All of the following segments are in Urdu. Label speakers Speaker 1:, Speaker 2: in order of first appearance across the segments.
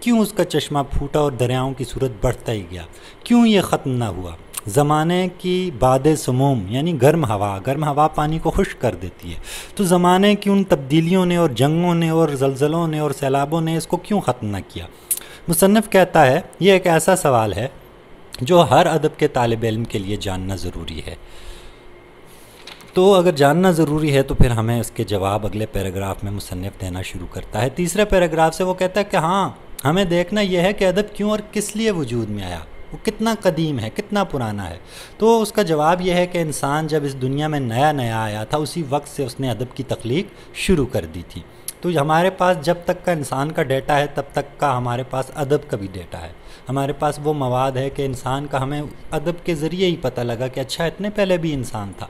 Speaker 1: کیوں اس کا چشمہ پھوٹا اور دریاؤں کی صورت بڑھتا ہی گیا؟ کیوں یہ ختم نہ ہوا؟ زمانے کی باد سموم یعنی گرم ہوا پانی کو خشک کر دیتی ہے، تو زمانے کی ان تبدیلیوں نے اور جنگوں نے اور زلزلوں نے اور سیلابوں نے اس کو کیوں ختم نہ کیا؟ مصنف کہتا ہے یہ ایک ایسا سوال ہے جو ہر ادب کے طالب علم کے لیے جاننا ضروری ہے۔ تو اگر جاننا ضروری ہے تو پھر ہمیں اس کے جواب اگلے پیراگراف میں مصنف دینا شروع کرتا ہے۔ تیسرے پیراگراف سے وہ کہتا ہے کہ ہاں ہمیں دیکھنا یہ ہے کہ ادب کیوں اور کس لیے وجود میں آیا، وہ کتنا قدیم ہے، کتنا پرانا ہے۔ تو اس کا جواب یہ ہے کہ انسان جب اس دنیا میں نیا آیا تھا اسی وقت سے اس نے ادب کی تخلیق شروع کر دی تھی۔ تو ہمارے پاس جب تک کا انسان کا ڈیٹا ہے تب تک کا ہمارے پاس ادب کا بھی ڈیٹا ہے، ہمارے پاس وہ مواد ہے کہ انسان کا ہمیں ادب کے ذریعے ہی پتہ لگا کہ اچھا اتنے پہلے بھی انسان تھا۔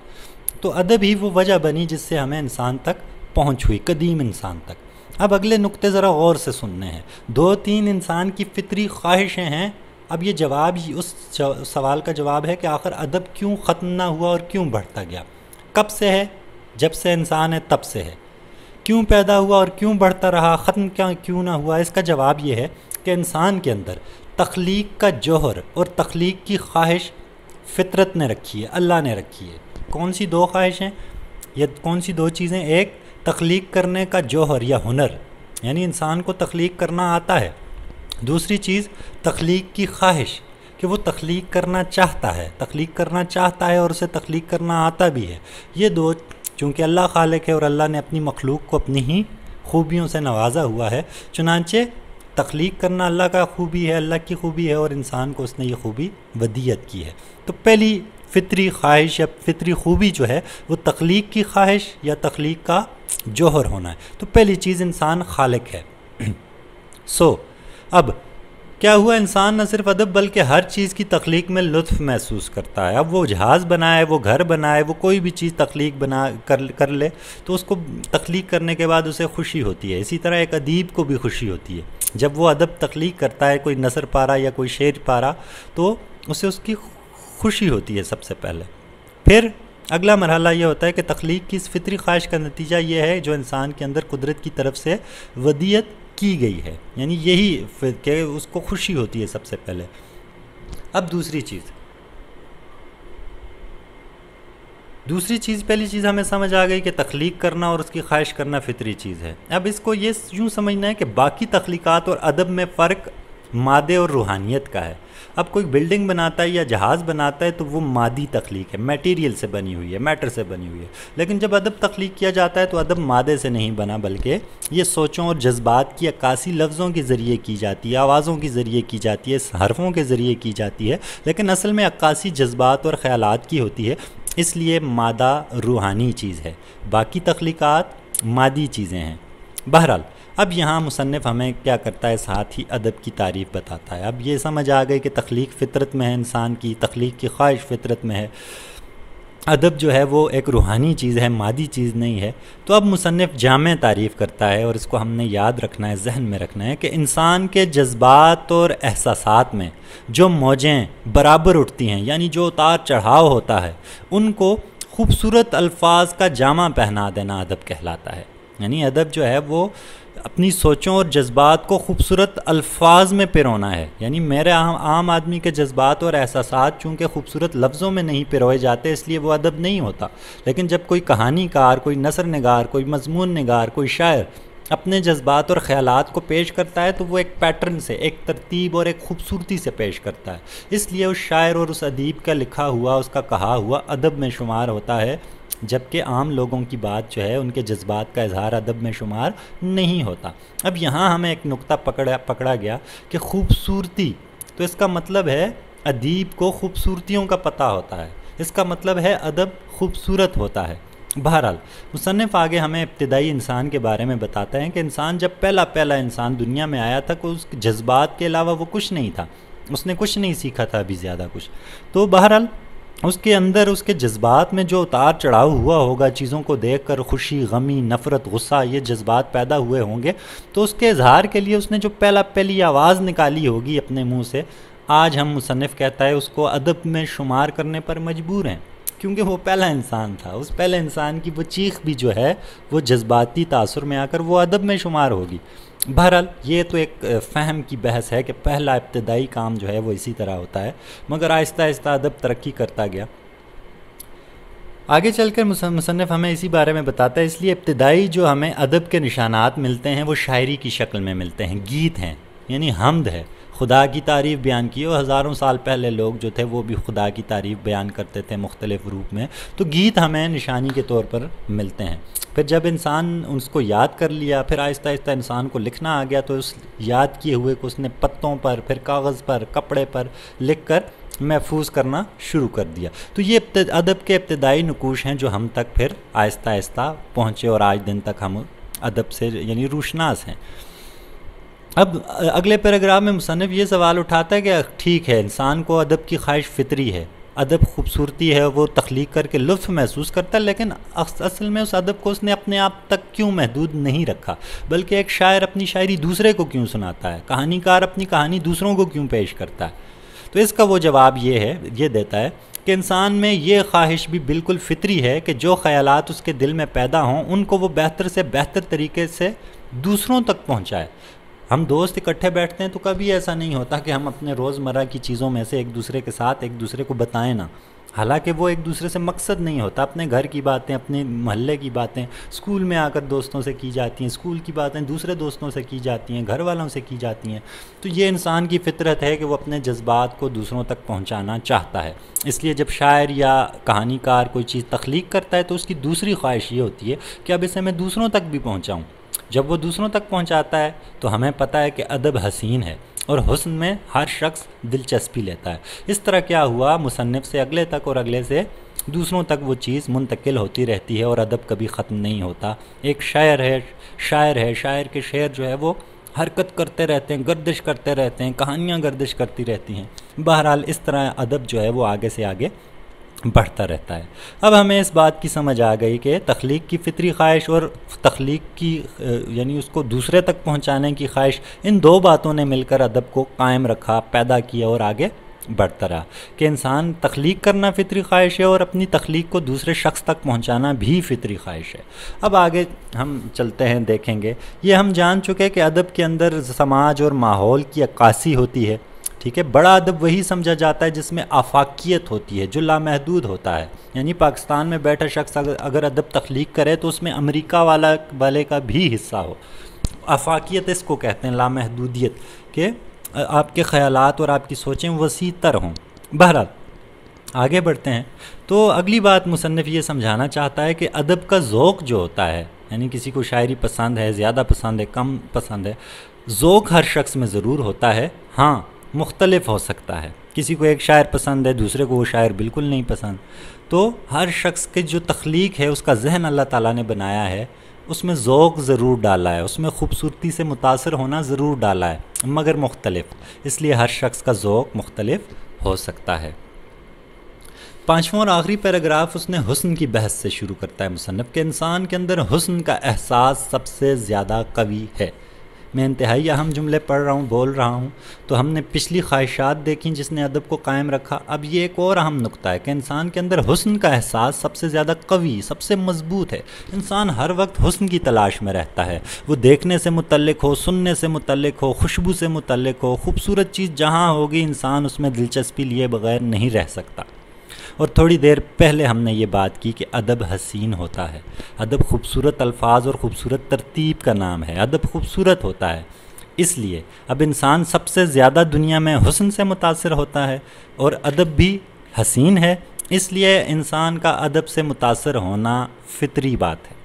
Speaker 1: تو ادب ہی وہ وجہ بنی جس سے ہمیں انسان تک پہنچ ہوئی، قدیم انسان تک۔ اب اگلے نقطے ذرا غور سے سننے ہیں۔ 2-3 انسان کی فطری خواہشیں ہیں۔ اب یہ جواب ہی اس سوال کا جواب ہے کہ آخر ادب کیوں ختم نہ ہوا اور کیوں بڑھتا گیا؟ کب سے ہے؟ جب سے انسان ہے تب سے ہے۔ کیوں پیدا ہوا اور کیوں بڑھتا رہا؟ ختم کیوں نہ ہوا؟ اس کا جواب یہ ہے کہ انسان کے اندر تخلیق کا جوہر اور تخلیق کی خواہش فطرت نے رکھی ہے، اللہ نے رکھی ہے۔ کون سی 2 خواہشیں یا کون سی 2 چیزیں؟ ایک تخلیق کرنے کا جوہر یا ہنر، یعنی انسان کو تخلیق کرنا آتا ہے۔ دوسری چیز تخلیق کی خواہش کہ وہ تخلیق کرنا چاہتا ہے اور اسے تخلیق کرنا آتا بھی ہے۔ یہ 2 چونکہ اللہ خالق ہے اور اللہ نے اپنی مخلوق کو اپنی ہی خوبیوں سے نوازا ہوا ہے، چنانچہ تخلیق کرنا اللہ کا خوبی ہے، اللہ کی خوبی ہے، اور انسان کو اس نے یہ خوبی ودیت کی ہے۔ تو پہلی فطری خواہش یا فطری خوبی جو ہے وہ تخلیق کی خواہش یا تخلیق کا جوہر ہونا ہے۔ تو پہلی چیز انسان خالق ہے۔ اب کیا ہوا؟ انسان نہ صرف ادب بلکہ ہر چیز کی تخلیق میں لطف محسوس کرتا ہے۔ اب وہ جہاز بنائے، وہ گھر بنائے، وہ کوئی بھی چیز تخلیق کر لے تو اس کو تخلیق کرنے کے بعد اسے خوشی ہوتی ہے۔ اسی طرح ایک ادیب کو بھی خوشی ہوتی ہے جب وہ ادب تخلیق کرتا ہے، کوئی نثر پارا یا کوئی شعر پارا، تو اسے اس کی خوشی ہوتی ہے سب سے پہلے۔ پھر اگلا مرحلہ یہ ہوتا ہے کہ تخلیق کی اس فطری خواہش کا نتیجہ یہ ہے جو انسان کے اندر قدرت کی طرف سے ودیت کی گئی ہے، یعنی یہی کہ اس کو خوشی ہوتی ہے سب سے پہلے۔ اب دوسری چیز پہلی چیز ہمیں سمجھ آ گئی کہ تخلیق کرنا اور اس کی خواہش کرنا فطری چیز ہے۔ اب اس کو یہ یوں سمجھنا ہے کہ باقی تخلیقات اور ادب میں فرق مادے اور روحانیت کا ہے۔ اب کوئی بلڈنگ بناتا ہے یا جہاز بناتا ہے تو وہ مادی تخلیق ہے، میٹیریل سے بنی ہوئی ہے، میٹر سے بنی ہوئی ہے۔ لیکن جب ادب تخلیق کیا جاتا ہے تو ادب مادے سے نہیں بنا، بلکہ یہ سوچوں اور جذبات کی عکاسی لفظوں کے ذریعے کی جاتی ہے، آوازوں کے ذریعے کی جاتی ہے، حرفوں کے ذریعے کی جاتی ہے، لیکن اصل میں عکاسی جذبات اور خیالات کی ہوتی ہے۔ اس لیے مادہ روحانی چیز ہے، باقی تخلیقات مادی چیزیں ہیں۔ بہرحال اب یہاں مصنف ہمیں کیا کرتا ہے؟ ساتھ ہی ادب کی تعریف بتاتا ہے۔ اب یہ سمجھ آ گئی کہ تخلیق فطرت میں ہے، انسان کی تخلیق کی خواہش فطرت میں ہے، ادب جو ہے وہ ایک روحانی چیز ہے، مادی چیز نہیں ہے۔ تو اب مصنف جامع تعریف کرتا ہے، اور اس کو ہم نے یاد رکھنا ہے، ذہن میں رکھنا ہے کہ انسان کے جذبات اور احساسات میں جو موجیں برابر اٹھتی ہیں، یعنی جو اتار چڑھاؤ ہوتا ہے، ان کو خوبصورت الفاظ کا جامہ پہنا دینا ادب کہلاتا ہے۔ یعنی ادب جو ہے وہ اپنی سوچوں اور جذبات کو خوبصورت الفاظ میں پرونا ہے۔ یعنی میرے عام آدمی کے جذبات اور احساسات چونکہ خوبصورت لفظوں میں نہیں پروئے جاتے، اس لیے وہ ادب نہیں ہوتا۔ لیکن جب کوئی کہانی کار، کوئی نثر نگار، کوئی مضمون نگار، کوئی شاعر اپنے جذبات اور خیالات کو پیش کرتا ہے تو وہ ایک پیٹرن سے، ایک ترتیب اور ایک خوبصورتی سے پیش کرتا ہے۔ اس لیے اس شاعر اور اس ادیب کا لکھا ہوا، اس کا کہا ہوا ادب میں شمار ہوتا ہے، جبکہ عام لوگوں کی بات جو ہے ان کے جذبات کا اظہار ادب میں شمار نہیں ہوتا۔ اب یہاں ہمیں ایک نقطہ پکڑا گیا کہ خوبصورتی، تو اس کا مطلب ہے ادیب کو خوبصورتیوں کا پتہ ہوتا ہے، اس کا مطلب ہے ادب خوبصورت ہوتا ہے۔ بہرحال مصنف آگے ہمیں ابتدائی انسان کے بارے میں بتاتا ہے کہ انسان جب پہلا انسان دنیا میں آیا تھا تو اس جذبات کے علاوہ وہ کچھ نہیں تھا، اس نے کچھ نہیں سیکھا تھا ابھی زیادہ کچھ۔ تو بہرحال اس کے اندر اس کے جذبات میں جو اتار چڑھاؤ ہوا ہوگا، چیزوں کو دیکھ کر خوشی، غمی، نفرت، غصہ، یہ جذبات پیدا ہوئے ہوں گے، تو اس کے اظہار کے لیے اس نے جو پہلی آواز نکالی ہوگی اپنے منہ سے، آج ہم مصنف کہتا ہے اس کو ادب میں شمار کرنے پر مجبور ہیں، کیونکہ وہ پہلا انسان تھا۔ اس پہلے انسان کی وہ چیخ بھی جو ہے وہ جذباتی تاثر میں آ کر وہ ادب میں شمار ہوگی۔ بہرحال یہ تو ایک فہم کی بحث ہے کہ پہلا ابتدائی کام جو ہے وہ اسی طرح ہوتا ہے، مگر آہستہ آہستہ ادب ترقی کرتا گیا۔ آگے چل کر مصنف ہمیں اسی بارے میں بتاتا ہے، اس لیے ابتدائی جو ہمیں ادب کے نشانات ملتے ہیں وہ شاعری کی شکل میں ملتے ہیں، گیت ہیں، یعنی حمد ہے، خدا کی تعریف بیان کی، اور ہزاروں سال پہلے لوگ جو تھے وہ بھی خدا کی تعریف بیان کرتے تھے مختلف روپ میں، تو گیت ہمیں نشانی کے طور پر ملتے ہیں۔ پھر جب انسان اس کو یاد کر لیا، پھر آہستہ آہستہ انسان کو لکھنا آ گیا، تو اس یاد کیے ہوئے کو اس نے پتوں پر، پھر کاغذ پر، کپڑے پر لکھ کر محفوظ کرنا شروع کر دیا۔ تو یہ ادب کے ابتدائی نقوش ہیں جو ہم تک پھر آہستہ آہستہ پہنچے، اور آج دن تک ہم ادب سے یعنی روشناس ہیں۔ اب اگلے پیراگراف میں مصنف یہ سوال اٹھاتا ہے کہ ٹھیک ہے، انسان کو ادب کی خواہش فطری ہے، ادب خوبصورتی ہے، وہ تخلیق کر کے لطف محسوس کرتا ہے، لیکن اصل میں اس ادب کو اس نے اپنے آپ تک کیوں محدود نہیں رکھا، بلکہ ایک شاعر اپنی شاعری دوسرے کو کیوں سناتا ہے، کہانی کار اپنی کہانی دوسروں کو کیوں پیش کرتا ہے؟ تو اس کا وہ جواب یہ دیتا ہے کہ انسان میں یہ خواہش بھی بالکل فطری ہے کہ جو خیالات اس کے دل میں پیدا ہوں ان کو وہ بہتر سے بہتر طریقے سے دوسروں تک پہنچائے۔ ہم دوست اکٹھے بیٹھتے ہیں تو کبھی ایسا نہیں ہوتا کہ ہم اپنے روزمرہ کی چیزوں میں سے ایک دوسرے کے ساتھ ایک دوسرے کو بتائیں نہ، حالانکہ وہ ایک دوسرے سے مقصد نہیں ہوتا، اپنے گھر کی باتیں، اپنے محلے کی باتیں اسکول میں آ کر دوستوں سے کی جاتی ہیں، اسکول کی باتیں دوسرے دوستوں سے کی جاتی ہیں، گھر والوں سے کی جاتی ہیں۔ تو یہ انسان کی فطرت ہے کہ وہ اپنے جذبات کو دوسروں تک پہنچانا چاہتا ہے۔ اس لیے جب شاعر یا کہانی کار کوئی چیز تخلیق کرتا ہے تو اس کی دوسری خواہش یہ ہوتی ہے کہ اب اسے میں دوسروں تک بھی پہنچاؤں۔ جب وہ دوسروں تک پہنچاتا ہے تو ہمیں پتہ ہے کہ ادب حسین ہے، اور حسن میں ہر شخص دلچسپی لیتا ہے۔ اس طرح کیا ہوا، مصنف سے اگلے تک اور اگلے سے دوسروں تک وہ چیز منتقل ہوتی رہتی ہے، اور ادب کبھی ختم نہیں ہوتا۔ ایک شاعر ہے، شاعر کے شعر جو ہے وہ حرکت کرتے رہتے ہیں، گردش کرتے رہتے ہیں، کہانیاں گردش کرتی رہتی ہیں۔ بہرحال اس طرح ادب جو ہے وہ آگے سے آگے بڑھتا رہتا ہے۔ اب ہمیں اس بات کی سمجھ آ گئی کہ تخلیق کی فطری خواہش اور تخلیق کی یعنی اس کو دوسرے تک پہنچانے کی خواہش، ان دو باتوں نے مل کر ادب کو قائم رکھا، پیدا کیا اور آگے بڑھتا رہا، کہ انسان تخلیق کرنا فطری خواہش ہے اور اپنی تخلیق کو دوسرے شخص تک پہنچانا بھی فطری خواہش ہے۔ اب آگے ہم چلتے ہیں، دیکھیں گے، یہ ہم جان چکے کہ ادب کے اندر سماج اور ماحول کی عکاسی ہوتی ہے، ٹھیک ہے۔ بڑا ادب وہی سمجھا جاتا ہے جس میں آفاقیت ہوتی ہے، جو لامحدود ہوتا ہے، یعنی پاکستان میں بیٹھا شخص اگر ادب تخلیق کرے تو اس میں امریکہ والے کا بھی حصہ ہو۔ آفاقیت اس کو کہتے ہیں، لامحدودیت، کہ آپ کے خیالات اور آپ کی سوچیں وسیع تر ہوں۔ بہرحال آگے بڑھتے ہیں، تو اگلی بات مصنف یہ سمجھانا چاہتا ہے کہ ادب کا ذوق جو ہوتا ہے، یعنی کسی کو شاعری پسند ہے، زیادہ پسند ہے، کم پسند ہے، ذوق ہر شخص میں ضرور ہوتا ہے، ہاں مختلف ہو سکتا ہے۔ کسی کو ایک شاعر پسند ہے، دوسرے کو وہ شاعر بالکل نہیں پسند۔ تو ہر شخص کے جو تخلیق ہے، اس کا ذہن اللہ تعالیٰ نے بنایا ہے، اس میں ذوق ضرور ڈالا ہے، اس میں خوبصورتی سے متاثر ہونا ضرور ڈالا ہے، مگر مختلف، اس لیے ہر شخص کا ذوق مختلف ہو سکتا ہے۔ پانچواں اور آخری پیراگراف اس نے حسن کی بحث سے شروع کرتا ہے مصنف، کہ انسان کے اندر حسن کا احساس سب سے زیادہ قوی ہے۔ میں انتہائی اہم جملے پڑھ رہا ہوں، بول رہا ہوں، تو ہم نے پچھلی خواہشات دیکھیں جس نے ادب کو قائم رکھا۔ اب یہ ایک اور اہم نقطہ ہے کہ انسان کے اندر حسن کا احساس سب سے زیادہ قوی، سب سے مضبوط ہے۔ انسان ہر وقت حسن کی تلاش میں رہتا ہے، وہ دیکھنے سے متعلق ہو، سننے سے متعلق ہو، خوشبو سے متعلق ہو، خوبصورت چیز جہاں ہوگی انسان اس میں دلچسپی لیے بغیر نہیں رہ سکتا۔ اور تھوڑی دیر پہلے ہم نے یہ بات کی کہ ادب حسین ہوتا ہے، ادب خوبصورت الفاظ اور خوبصورت ترتیب کا نام ہے، ادب خوبصورت ہوتا ہے۔ اس لیے اب انسان سب سے زیادہ دنیا میں حسن سے متاثر ہوتا ہے، اور ادب بھی حسین ہے، اس لیے انسان کا ادب سے متاثر ہونا فطری بات ہے۔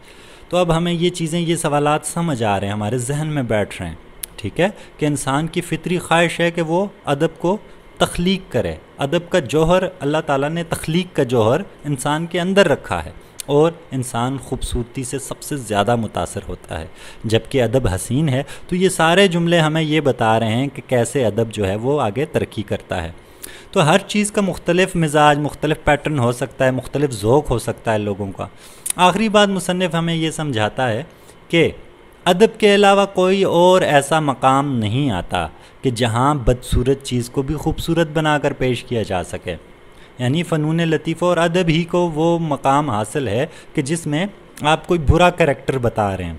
Speaker 1: تو اب ہمیں یہ چیزیں، یہ سوالات سمجھ آ رہے ہیں، ہمارے ذہن میں بیٹھ رہے ہیں، ٹھیک ہے، کہ انسان کی فطری خواہش ہے کہ وہ ادب کو تخلیق کرے۔ ادب کا جوہر، اللہ تعالیٰ نے تخلیق کا جوہر انسان کے اندر رکھا ہے، اور انسان خوبصورتی سے سب سے زیادہ متاثر ہوتا ہے، جبکہ ادب حسین ہے۔ تو یہ سارے جملے ہمیں یہ بتا رہے ہیں کہ کیسے ادب جو ہے وہ آگے ترقی کرتا ہے۔ تو ہر چیز کا مختلف مزاج، مختلف پیٹرن ہو سکتا ہے، مختلف ذوق ہو سکتا ہے لوگوں کا۔ آخری بات مصنف ہمیں یہ سمجھاتا ہے کہ ادب کے علاوہ کوئی اور ایسا مقام نہیں آتا کہ جہاں بدصورت چیز کو بھی خوبصورت بنا کر پیش کیا جا سکے، یعنی فنون لطیفہ اور ادب ہی کو وہ مقام حاصل ہے کہ جس میں آپ کوئی برا کریکٹر بتا رہے ہیں،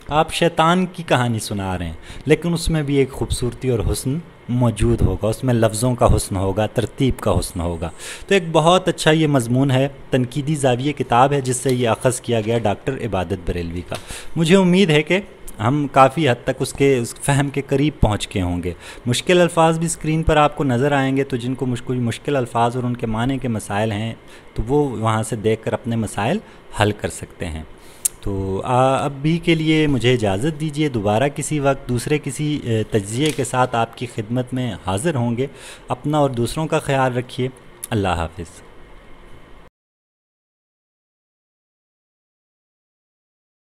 Speaker 1: آپ شیطان کی کہانی سنا رہے ہیں، لیکن اس میں بھی ایک خوبصورتی اور حسن موجود ہوگا، اس میں لفظوں کا حسن ہوگا، ترتیب کا حسن ہوگا۔ تو ایک بہت اچھا یہ مضمون ہے، تنقیدی زاویہ کتاب ہے جس سے یہ اخذ کیا گیا ڈاکٹر عبادت بریلوی کا۔ مجھے امید ہے کہ ہم کافی حد تک اس فہم کے قریب پہنچ کے ہوں گے۔ مشکل الفاظ بھی اسکرین پر آپ کو نظر آئیں گے، تو جن کو مشکل الفاظ اور ان کے معنی کے مسائل ہیں تو وہ وہاں سے دیکھ کر اپنے مسائل حل کر سکتے ہیں۔ تو اب بھی کے لیے مجھے اجازت دیجیے، دوبارہ کسی وقت دوسرے کسی تجزیے کے ساتھ آپ کی خدمت میں حاضر ہوں گے۔ اپنا اور دوسروں کا خیال رکھیے۔ اللہ حافظ۔